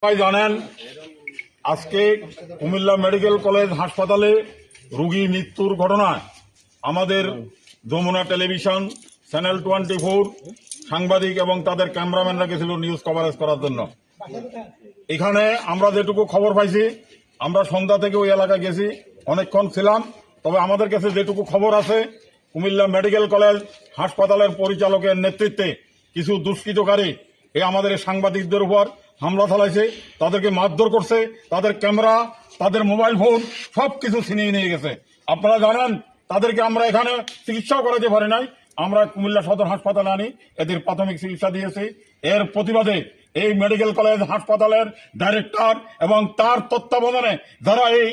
সবাই জানেন আজকে কুমিল্লা মেডিকেল কলেজ হাসপাতালে রোগী মৃত্যুর ঘটনায় আমাদের যমুনা টেলিভিশন, চ্যানেল 24 সাংবাদিক এবং তাদের ক্যামেরাম্যানরা গেছিল নিউজ কভারেজ করার জন্য। এখানে আমরা যেটুকু খবর পাইছি, আমরা সন্ধ্যা থেকে ওই এলাকায় গেছি, অনেকক্ষণ ছিলাম। তবে আমাদের কাছে যেটুকু খবর আছে, কুমিল্লা মেডিকেল কলেজ হাসপাতালের পরিচালকের নেতৃত্বে কিছু দুষ্কৃতকারী আমাদের এই সাংবাদিকদের উপর হামলা চালাইছে, তাদেরকে মারধর করছে, তাদের ক্যামেরা, তাদের মোবাইল ফোন সবকিছু ছিনিয়ে নিয়ে গেছে। আপনারা জানেন তাদেরকে আমরা এখানে চিকিৎসাও করাতে পারি নাই, আমরা কুমিল্লা সদর হাসপাতালে আনি, এদের প্রাথমিক চিকিৎসা দিয়েছি। এর প্রতিবাদে এই মেডিকেল কলেজ হাসপাতালের ডাইরেক্টর এবং তার তত্ত্বাবধানে যারা এই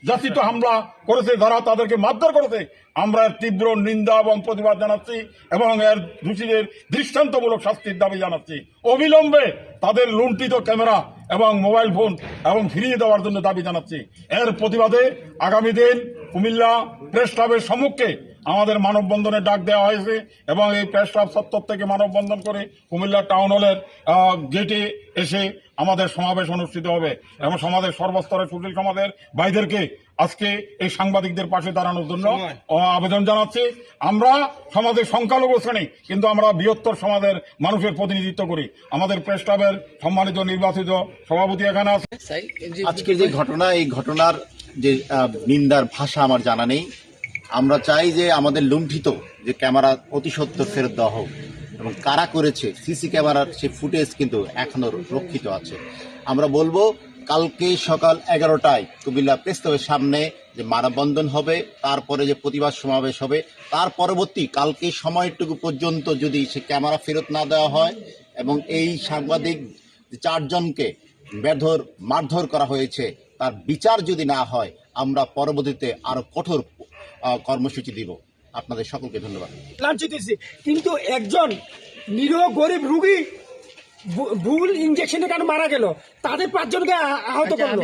যাচিত হামলা করেছে, যারা তাদেরকে মারধর করেছে, আমরা এর তীব্র নিন্দা এবং প্রতিবাদ জানাচ্ছি এবং এর দোষীদের দৃষ্টান্তমূলক শাস্তির দাবি জানাচ্ছি। অবিলম্বে তাদের লুণ্ঠিত ক্যামেরা এবং মোবাইল ফোন এবং ফিরিয়ে দেওয়ার জন্য দাবি জানাচ্ছি। এর প্রতিবাদে আগামী দিন কুমিল্লা প্রেস ক্লাবের সম্মুখে আমাদের মানববন্ধনের ডাক দেওয়া হয়েছে এবং এই প্রেস ক্লাব চত্বর থেকে মানববন্ধন করে কুমিল্লা টাউন হলের গেটে এসে আমাদের সমাবেশ অনুষ্ঠিত হবে এবং সমাজের সর্বস্তরের সুশীল সমাজের ভাইদেরকে আজকে এই সাংবাদিকদের পাশে দাঁড়ানোর জন্য আবেদন জানাচ্ছি। আমরা সমাজের সংখ্যালঘু শ্রেণী, কিন্তু আমরা বৃহত্তর সমাজের মানুষের প্রতিনিধিত্ব করি। আমাদের প্রেস ক্লাবের সম্মানিত নির্বাচিত সভাপতি এখানে আছে। আজকের যে ঘটনা, এই ঘটনার যে নিন্দার ভাষা আমার জানা নেই। আমরা চাই যে আমাদের লুণ্ঠিত যে ক্যামেরা অতি সত্বর ফেরত দেওয়া হোক এবং কারা করেছে সিসি ক্যামেরার সেই ফুটেজ কিন্তু এখনো রক্ষিত আছে। আমরা বলবো কালকে সকাল 11টায় কুমিল্লা প্রেস ক্লাবের সামনে যে মানববন্ধন হবে, তারপরে যে প্রতিবাদ সমাবেশ হবে, তার পরবর্তী কালকে সময়টুকু পর্যন্ত যদি সে ক্যামেরা ফেরত না দেওয়া হয় এবং এই সাংবাদিক 4 জনকে মারধর করা হয়েছে তার বিচার যদি না হয়, আমরা পরবর্তীতে আরো কঠোর কর্মসূচি দিব। আপনাদের সকলকে ধন্যবাদ। কিন্তু একজন নিরীহ গরিব রোগী ভুল ইনজেকশনের কারণে মারা গেল, তাদের 5 জনকে আহত করলো।